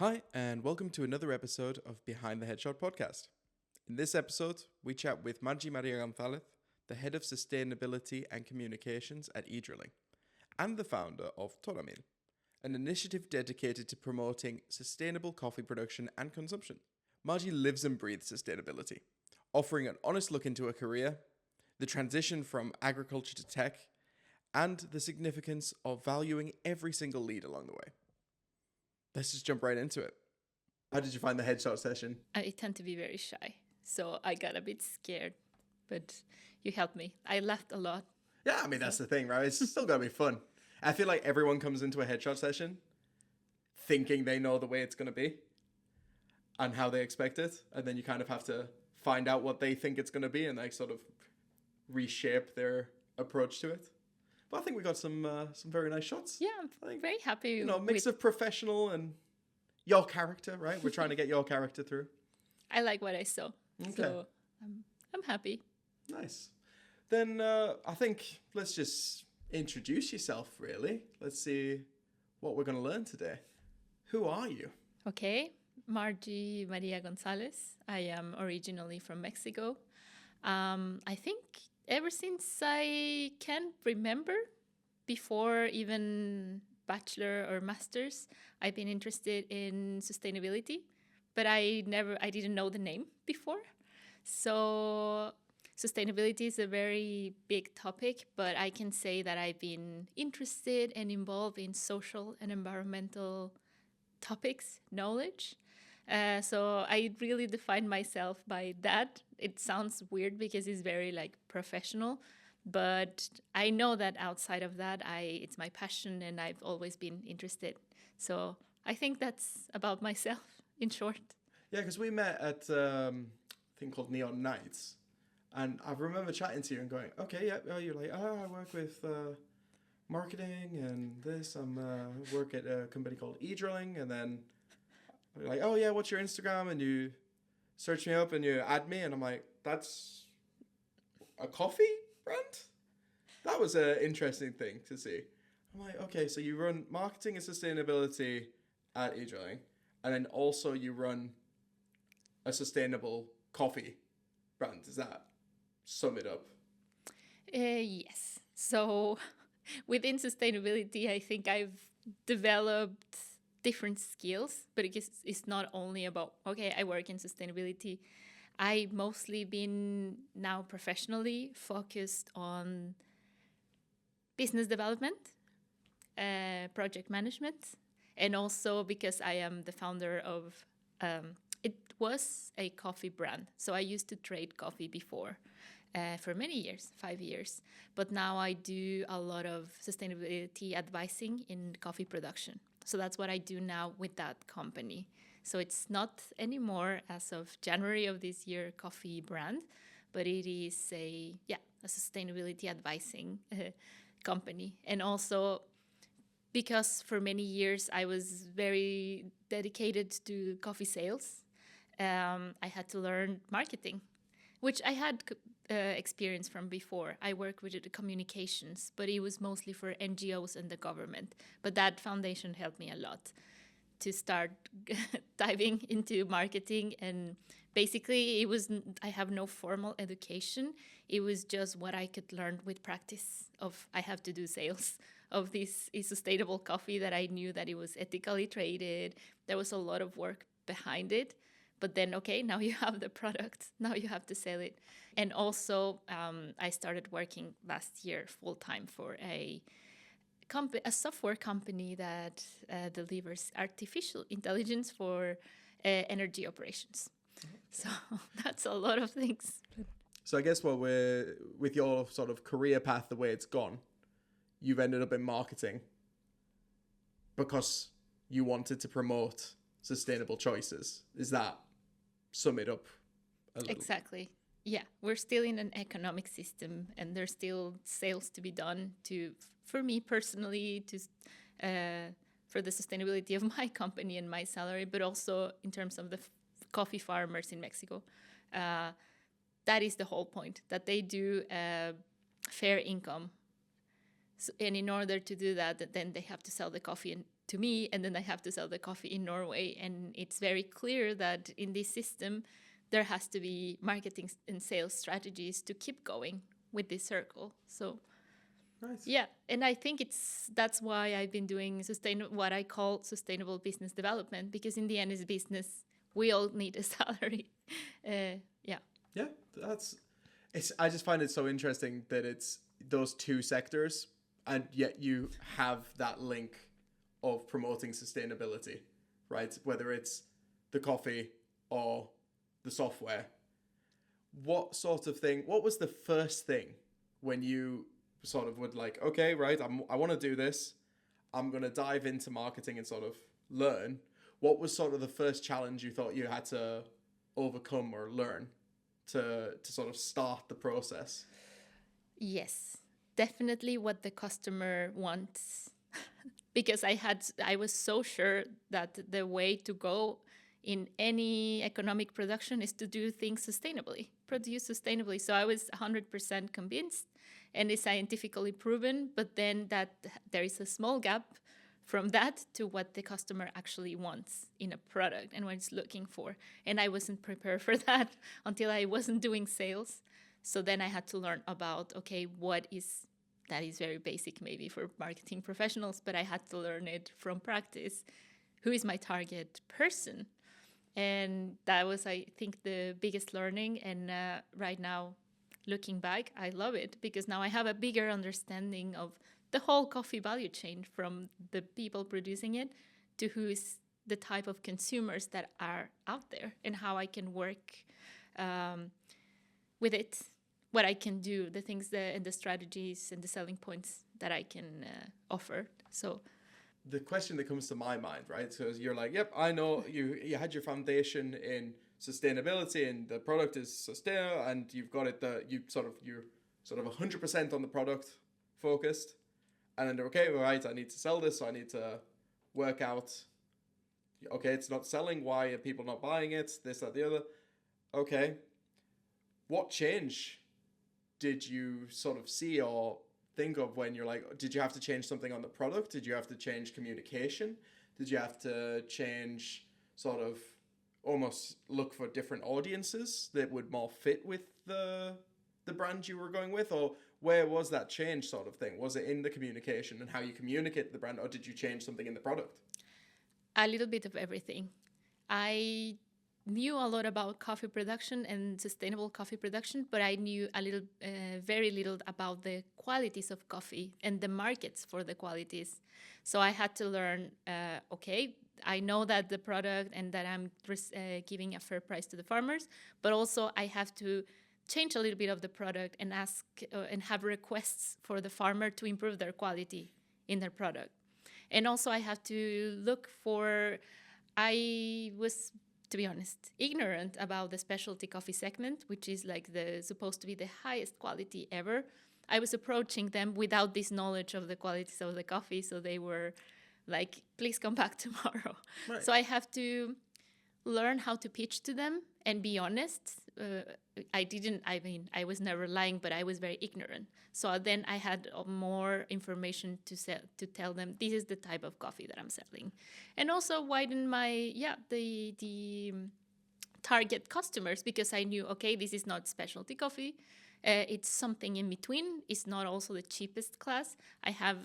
Hi, and welcome to another episode of Behind the Headshot podcast. In this episode, we chat with Margie Maria Gonzalez, the head of sustainability and communications at eDrilling, and the founder of Tonamil, an initiative dedicated to promoting sustainable coffee production and consumption. Margie lives and breathes sustainability, offering an honest look into her career, the transition from agriculture to tech, and the significance of valuing every single lead along the way. Let's just jump right into it. How did you find the headshot session? I tend to be very shy, so I got a bit scared, but you helped me. I laughed a lot. Yeah, I mean, that's the thing, right? It's still got to be fun. I feel like everyone comes into a headshot session thinking they know the way it's going to be and how they expect it. And then you kind of have to find out what they think it's going to be and like sort of reshape their approach to it. But I think we got some very nice shots. Yeah, I'm very happy. Mix of professional and your character, right? We're trying to get your character through. I like what I saw, so I'm happy. Nice. Then I think let's just introduce yourself, really. Let's see what we're going to learn today. Who are you? Okay, Margie Maria Gonzalez. I am originally from Mexico. I think ever since I can remember, before even bachelor or master's, I've been interested in sustainability, but I didn't know the name before. So sustainability is a very big topic, but I can say that I've been interested and involved in social and environmental topics, knowledge. So I really define myself by that. It sounds weird because it's very professional, but I know that outside of that, it's my passion and I've always been interested. So I think that's about myself in short. Yeah, because we met at a thing called Neon Nights. And I remember chatting to you and going, okay, yeah, you're like, I work with marketing and this. I work at a company called eDrilling. And then you're like, oh yeah, what's your Instagram? And you search me up and you add me. And I'm like, that's a coffee brand? That was an interesting thing to see. I'm like, okay, so you run marketing and sustainability at eDrilling. And then also you run a sustainable coffee brand. Does that sum it up? Yes. So within sustainability, I think I've developed different skills, but it's not only about, okay, I work in sustainability. I mostly been now professionally focused on business development, project management, and also because I am the founder of, it was a coffee brand. So I used to trade coffee before for many years, 5 years. But now I do a lot of sustainability advising in coffee production. So that's what I do now with that company. So it's not anymore, as of January of this year, coffee brand, but it is a sustainability advising company. And also because for many years I was very dedicated to coffee sales, I had to learn marketing, which I had experience from before. I worked with the communications, but it was mostly for NGOs and the government. But that foundation helped me a lot to start diving into marketing. And basically I have no formal education. It was just what I could learn with practice of I have to do sales of this sustainable coffee that I knew that it was ethically traded. There was a lot of work behind it. But then, okay, now you have the product. Now you have to sell it. And also, I started working last year full-time for a software company that delivers artificial intelligence for energy operations. So that's a lot of things. So I guess with your sort of career path, the way it's gone, you've ended up in marketing because you wanted to promote sustainable choices. Is that sum it up a little? Exactly. Yeah, we're still in an economic system and there's still sales to be done for me personally, for the sustainability of my company and my salary, but also in terms of the coffee farmers in Mexico. That is the whole point, that they do fair income. So, and in order to do that, then they have to sell the coffee and to me, and then I have to sell the coffee in Norway. And it's very clear that in this system, there has to be marketing and sales strategies to keep going with this circle. So Nice. yeah, and I think that's why I've been doing what I call sustainable business development, because in the end, it's business. We all need a salary. Yeah. Yeah, I just find it so interesting that it's those two sectors, and yet you have that link of promoting sustainability, right? Whether it's the coffee or the software. What was the first thing when you sort of would like, okay, right, I want to do this. I'm going to dive into marketing and sort of learn. What was sort of the first challenge you thought you had to overcome or learn to sort of start the process? Yes, definitely what the customer wants. Because I was so sure that the way to go in any economic production is to do things sustainably, produce sustainably. So I was 100% convinced, and it's scientifically proven, but then that there is a small gap from that to what the customer actually wants in a product and what it's looking for. And I wasn't prepared for that until I wasn't doing sales. So then I had to learn about, okay, that is very basic maybe for marketing professionals, but I had to learn it from practice. Who is my target person? And that was, I think, the biggest learning. And right now, looking back, I love it because now I have a bigger understanding of the whole coffee value chain, from the people producing it to who is the type of consumers that are out there, and how I can work with it, what I can do, the things and the strategies and the selling points that I can offer. So the question that comes to my mind, right? So you're like, yep, I know you had your foundation in sustainability and the product is sustainable and you've got it, you're sort of 100% on the product focused. And then they're okay, right, I need to sell this, so I need to work out, okay, it's not selling, why are people not buying it, this, that, the other. Okay, what change did you sort of see or think of when you're like, did you have to change something on the product? Did you have to change communication? Did you have to change sort of almost look for different audiences that would more fit with the brand you were going with? Or where was that change sort of thing? Was it in the communication and how you communicate the brand, or did you change something in the product? A little bit of everything. I knew a lot about coffee production and sustainable coffee production, but I knew very little about the qualities of coffee and the markets for the qualities. So I had to learn, okay, I know that the product and that I'm giving a fair price to the farmers, but also I have to change a little bit of the product and ask and have requests for the farmer to improve their quality in their product. And also I have to look for, I was, to be honest, ignorant about the specialty coffee segment, which is like supposed to be the highest quality ever. I was approaching them without this knowledge of the qualities of the coffee, so they were like, please come back tomorrow. Right. So I have to learn how to pitch to them and be honest. I was never lying, but I was very ignorant. So then I had more information to tell them, this is the type of coffee that I'm selling. And also widen the target customers, because I knew, okay, this is not specialty coffee. It's something in between. It's not also the cheapest class. I have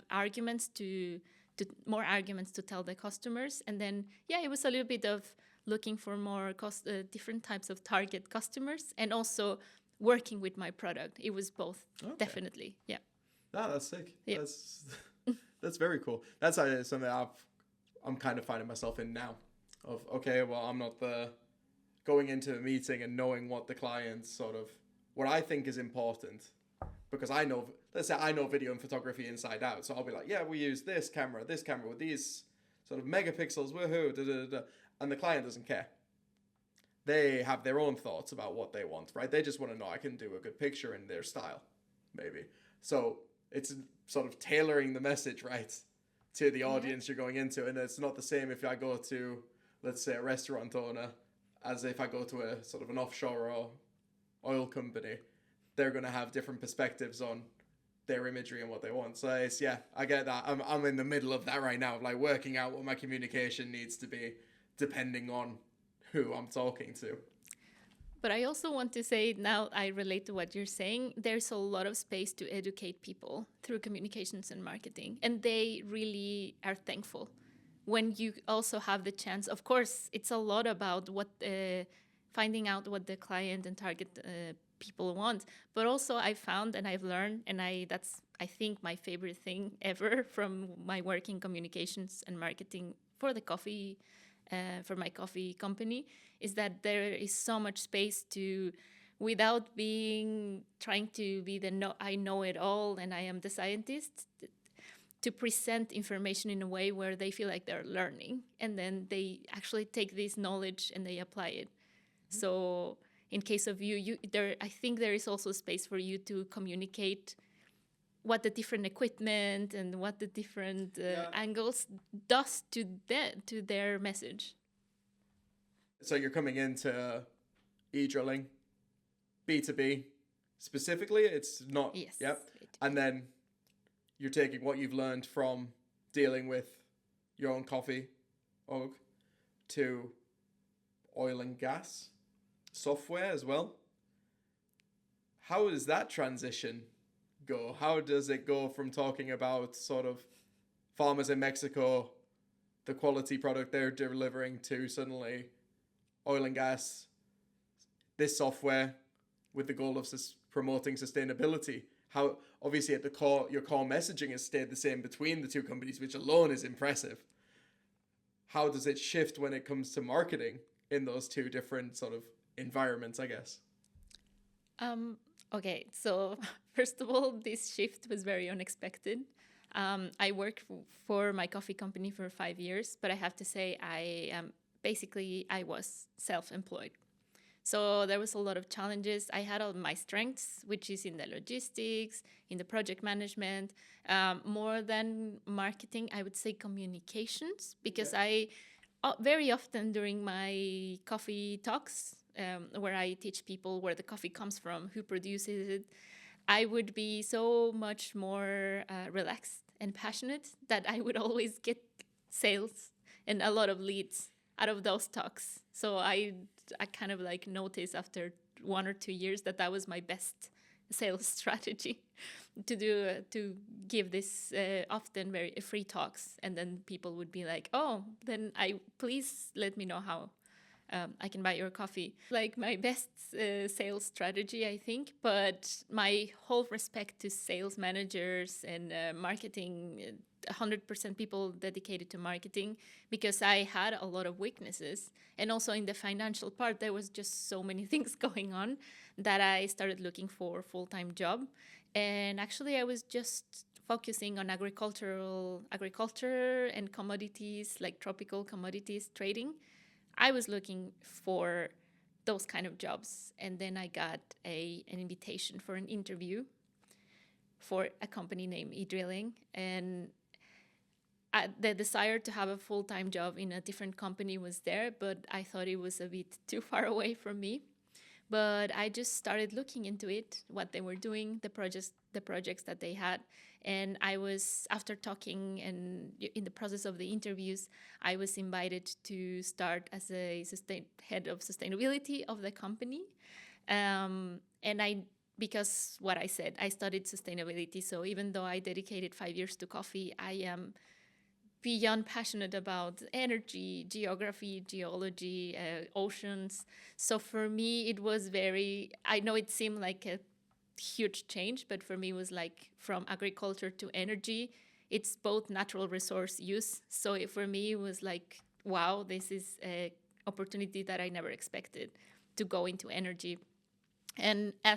more arguments to tell the customers. And then, it was a little bit of looking for more different types of target customers, and also working with my product. It was both, definitely. Yeah. That's sick. Yeah. That's very cool. That's something I'm kind of finding myself in now. Of, okay, well, I'm not going into a meeting and knowing what the client's sort of, what I think is important, because let's say I know video and photography inside out. So I'll be like, yeah, we use this camera with these sort of megapixels, woohoo, da da da. And the client doesn't care. They have their own thoughts about what they want, right? They just want to know I can do a good picture in their style, maybe. So it's sort of tailoring the message, right, to the audience you're going into. And it's not the same if I go to, let's say, a restaurant owner as if I go to a sort of an offshore or oil company. They're going to have different perspectives on their imagery and what they want. So it's, yeah, I get that. I'm in the middle of that right now, of like working out what my communication needs to be depending on who I'm talking to. But I also want to say, now I relate to what you're saying, there's a lot of space to educate people through communications and marketing. And they really are thankful when you also have the chance. Of course, it's a lot about finding out what the client and target people want. But also I found and I've learned, and that's, I think, my favorite thing ever from my work in communications and marketing for the coffee, for my coffee company, is that there is so much space to, without trying to be I know it all and I am the scientist, to present information in a way where they feel like they're learning, and then they actually take this knowledge and they apply it. Mm-hmm. So in case of I think there is also space for you to communicate what the different equipment and what the different angles does to their message. So you're coming into e-drilling, B2B specifically. It's not. Yes. Yep. And then you're taking what you've learned from dealing with your own coffee, Og, to oil and gas software as well. How does that transition go? How does it go from talking about sort of farmers in Mexico, the quality product they're delivering, to suddenly oil and gas, this software with the goal of promoting sustainability? How, obviously at the core, your core messaging has stayed the same between the two companies, which alone is impressive. How does it shift when it comes to marketing in those two different sort of environments, I guess? Okay, so first of all, this shift was very unexpected. I worked for my coffee company for 5 years, but I have to say I was self-employed. So there was a lot of challenges. I had all my strengths, which is in the logistics, in the project management, more than marketing, I would say communications, because I very often during my coffee talks, where I teach people where the coffee comes from, who produces it, I would be so much more relaxed and passionate that I would always get sales and a lot of leads out of those talks. So I kind of like noticed after 1 or 2 years that was my best sales strategy, to give this often very free talks, and then people would be like, oh, then please let me know how I can buy your coffee. Like my best sales strategy, I think. But my whole respect to sales managers and marketing, 100% people dedicated to marketing, because I had a lot of weaknesses. And also in the financial part, there was just so many things going on that I started looking for a full-time job. And actually I was just focusing on agriculture and commodities, like tropical commodities trading. I was looking for those kind of jobs. And then I got an invitation for an interview for a company named eDrilling. And the desire to have a full-time job in a different company was there, but I thought it was a bit too far away from me. But I just started looking into it, what they were doing, the projects that they had. And I was, after talking and in the process of the interviews, I was invited to start as a head of sustainability of the company. Because what I said, I studied sustainability. So even though I dedicated 5 years to coffee, I am beyond passionate about energy, geography, geology, oceans. So for me, it was I know it seemed like a huge change, but for me it was like from agriculture to energy. It's both natural resource use. So for me, it was like, wow, this is an opportunity that I never expected, to go into energy. And I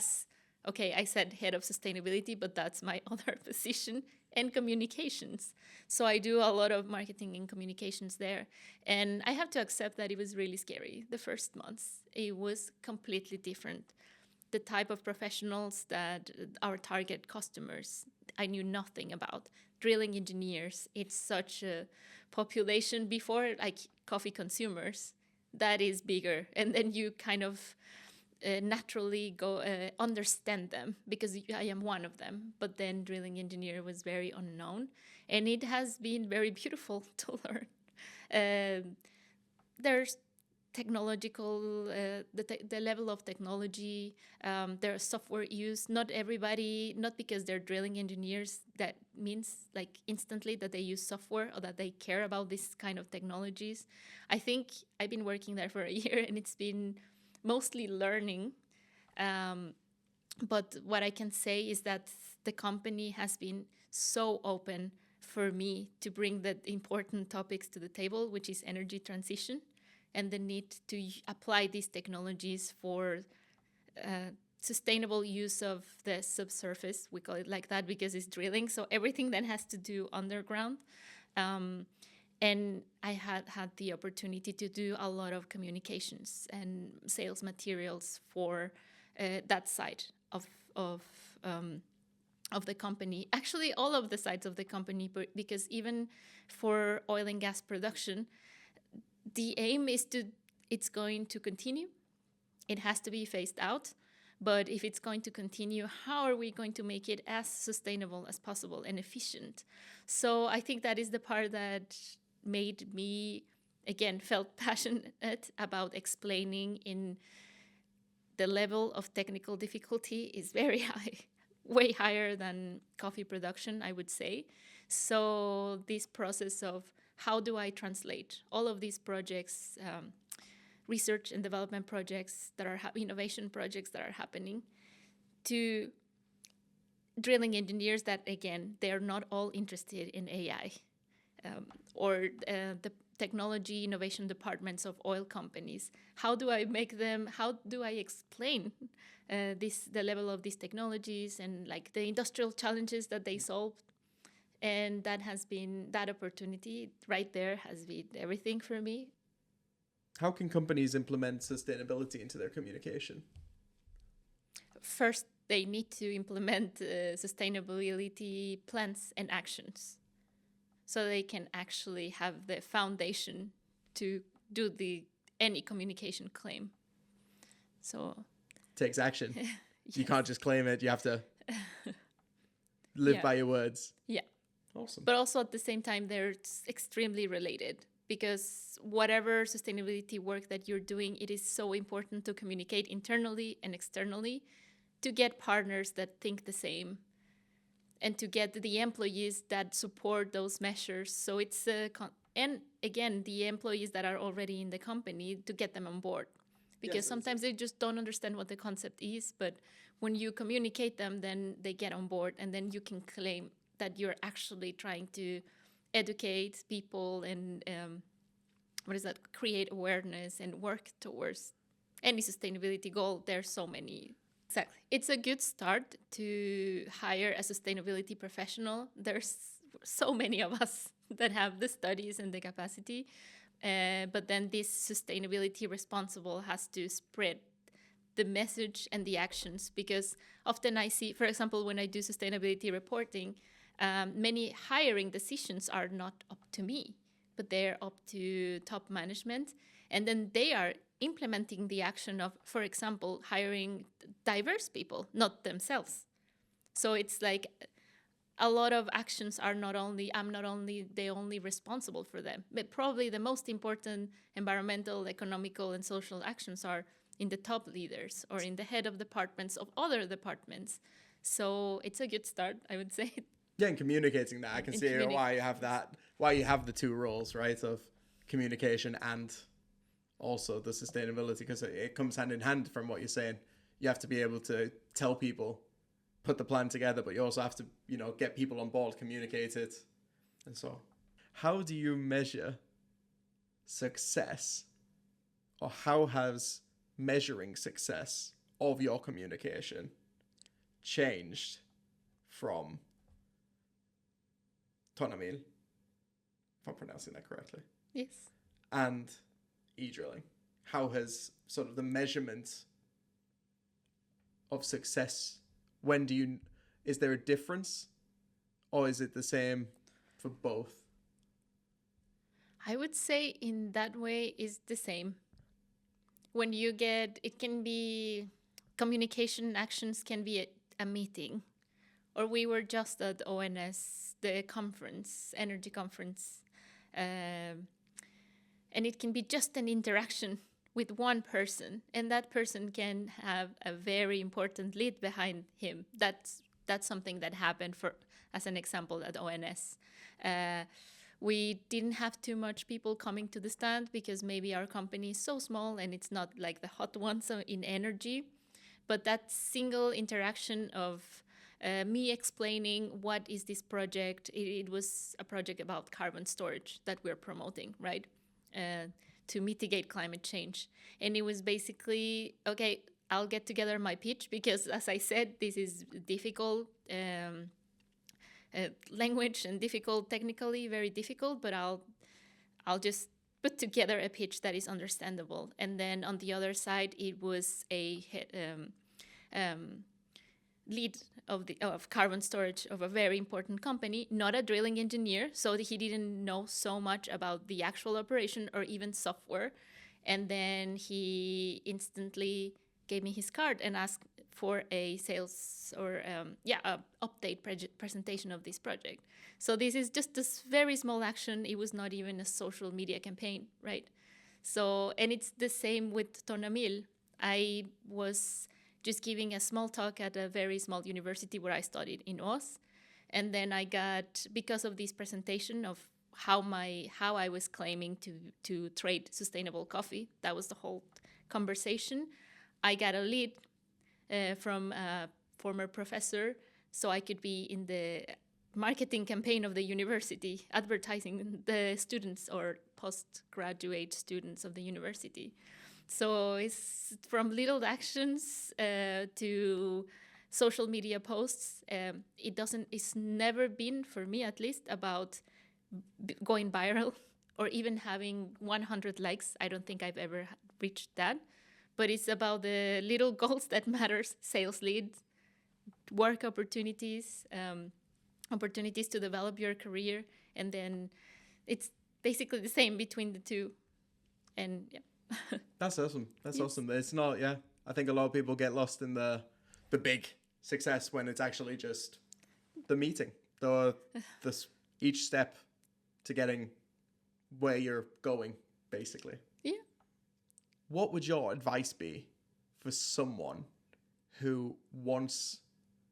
said head of sustainability, but that's my other position, and communications. So I do a lot of marketing and communications there. And I have to accept that it was really scary the first months. It was completely different. The type of professionals that our target customers, I knew nothing about. Drilling engineers, it's such a population before, like coffee consumers, that is bigger. And then you kind of naturally go understand them because I am one of them. But then drilling engineer was very unknown, and it has been very beautiful to learn. There's technological the level of technology, their software use. Not everybody, not because they're drilling engineers, that means like instantly that they use software or that they care about this kind of technologies. I think I've been working there for a year and it's been mostly learning, but what I can say is that the company has been so open for me to bring the important topics to the table, which is energy transition and the need to apply these technologies for sustainable use of the subsurface. We call it like that because it's drilling. So everything that has to do underground. And I had the opportunity to do a lot of communications and sales materials for that side of the company. Actually, all of the sides of the company, because even for oil and gas production, the aim is it's going to continue. It has to be phased out. But if it's going to continue, how are we going to make it as sustainable as possible and efficient? So I think that is the part that made me, again, felt passionate about explaining in the level of technical difficulty is very high, way higher than coffee production, I would say. So this process of how do I translate all of these projects, research and development projects that are innovation projects that are happening, to drilling engineers that, again, they're not all interested in AI, or the technology innovation departments of oil companies. How do I explain the level of these technologies and like the industrial challenges that they solve? And that opportunity right there has been everything for me. How can companies implement sustainability into their communication? First, they need to implement sustainability plans and actions so they can actually have the foundation to do any communication claim. So it takes action. Yes. You can't just claim it. You have to live by your words. Yeah. Awesome. But also at the same time, they're extremely related, because whatever sustainability work that you're doing, it is so important to communicate internally and externally to get partners that think the same and to get the employees that support those measures. So it's and again, the employees that are already in the company, to get them on board, because sometimes they just don't understand what the concept is. But when you communicate them, then they get on board, and then you can claim that you're actually trying to educate people and create awareness and work towards any sustainability goal. There's so many. Exactly. It's a good start to hire a sustainability professional. There's so many of us that have the studies and the capacity, but then this sustainability responsible has to spread the message and the actions, because often I see, for example, when I do sustainability reporting, many hiring decisions are not up to me, but they're up to top management. And then they are implementing the action of, for example, hiring diverse people, not themselves. So it's like a lot of actions are I'm not only the only responsible for them, but probably the most important environmental, economical, and social actions are in the top leaders or in the head of departments of other departments. So it's a good start, I would say. Yeah, and communicating that. I can see why you have the two roles, right, of communication and also the sustainability, because it comes hand in hand from what you're saying. You have to be able to tell people, put the plan together, but you also have to, get people on board, communicate it. And so how do you measure success, or how has measuring success of your communication changed from Tonamil, if I'm pronouncing that correctly? Yes. And e-drilling? How has sort of the measurement of success, is there a difference, or is it the same for both? I would say in that way is the same, when you get, it can be communication actions, can be a meeting. Or we were just at ONS, the conference, energy conference. And it can be just an interaction with one person, and that person can have a very important lead behind him. That's something that happened, for as an example, at ONS. We didn't have too much people coming to the stand because maybe our company is so small and it's not like the hot ones in energy. But that single interaction of me explaining what is this project, it was a project about carbon storage that we're promoting, right? To mitigate climate change. And it was basically, okay, I'll get together my pitch because, as I said, this is difficult language and difficult technically, very difficult, but I'll just put together a pitch that is understandable. And then on the other side, it was a lead of carbon storage of a very important company, not a drilling engineer, so he didn't know so much about the actual operation or even software. And then he instantly gave me his card and asked for a sales or a update presentation of this project. So this is just this very small action. It was not even a social media campaign, right? So, and it's the same with Tonamil. I was just giving a small talk at a very small university where I studied in Oz. And then I got, because of this presentation of how I was claiming to trade sustainable coffee, that was the whole conversation, I got a lead from a former professor, so I could be in the marketing campaign of the university, advertising the students or postgraduate students of the university. So it's from little actions to social media posts. It's never been, for me at least, about going viral or even having 100 likes. I don't think I've ever reached that. But it's about the little goals that matters: sales leads, work opportunities, opportunities to develop your career. And then it's basically the same between the two. And yeah. That's awesome. That's Yes. awesome. It's not, yeah. I think a lot of people get lost in the big success when it's actually just the meeting, each step to getting where you're going, basically. Yeah. What would your advice be for someone who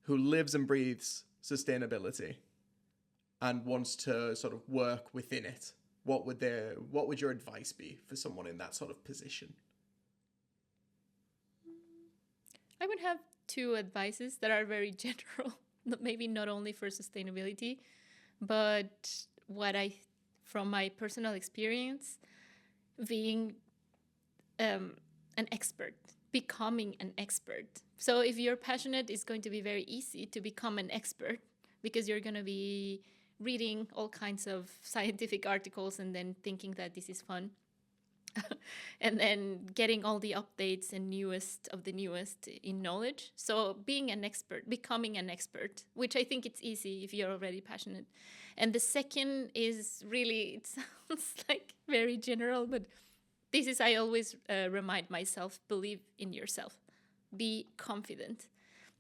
lives and breathes sustainability and wants to sort of work within it? What would your advice be for someone in that sort of position? I would have two advices that are very general, maybe not only for sustainability, but from my personal experience, being an expert, becoming an expert. So if you're passionate, it's going to be very easy to become an expert because you're going to be reading all kinds of scientific articles and then thinking that this is fun. And then getting all the updates and newest of the newest in knowledge. So being an expert, becoming an expert, which I think it's easy if you're already passionate. And the second is really, it sounds like very general, but this is, I always remind myself, believe in yourself, be confident.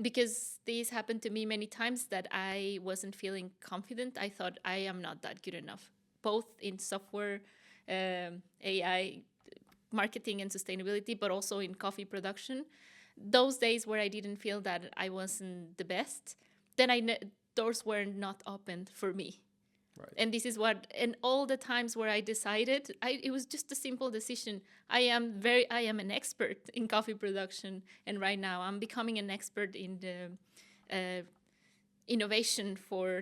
Because this happened to me many times that I wasn't feeling confident. I thought I am not that good enough, both in software, AI, marketing and sustainability, but also in coffee production. Those days where I didn't feel that I wasn't the best, then doors were not opened for me. Right. And this is and all the times where I decided, it was just a simple decision. I am an expert in coffee production, and right now I'm becoming an expert in the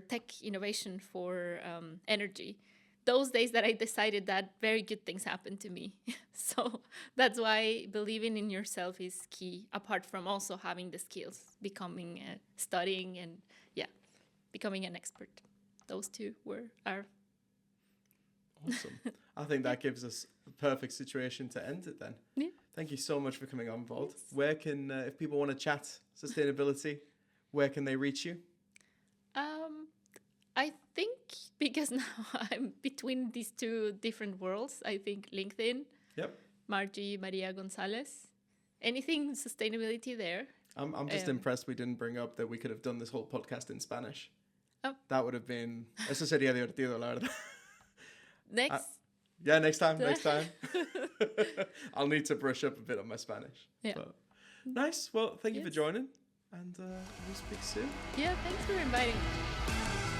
tech innovation for energy. Those days that I decided that, very good things happened to me. So that's why believing in yourself is key, apart from also having the skills, studying and becoming an expert. Those two are awesome. I think that gives us the perfect situation to end it then. Yeah. Thank you so much for coming on board. Yes. Where can, if people want to chat sustainability, where can they reach you? I think because now I'm between these two different worlds, I think LinkedIn. Yep. Margie Maria Gonzalez. Anything sustainability there? I'm just impressed we didn't bring up that we could have done this whole podcast in Spanish. Oh. That would have been... Eso sería divertido, la verdad. Next. Yeah, next time. I'll need to brush up a bit on my Spanish. Yeah. But nice. Well, thank you for joining. And we'll speak soon. Yeah, thanks for inviting me.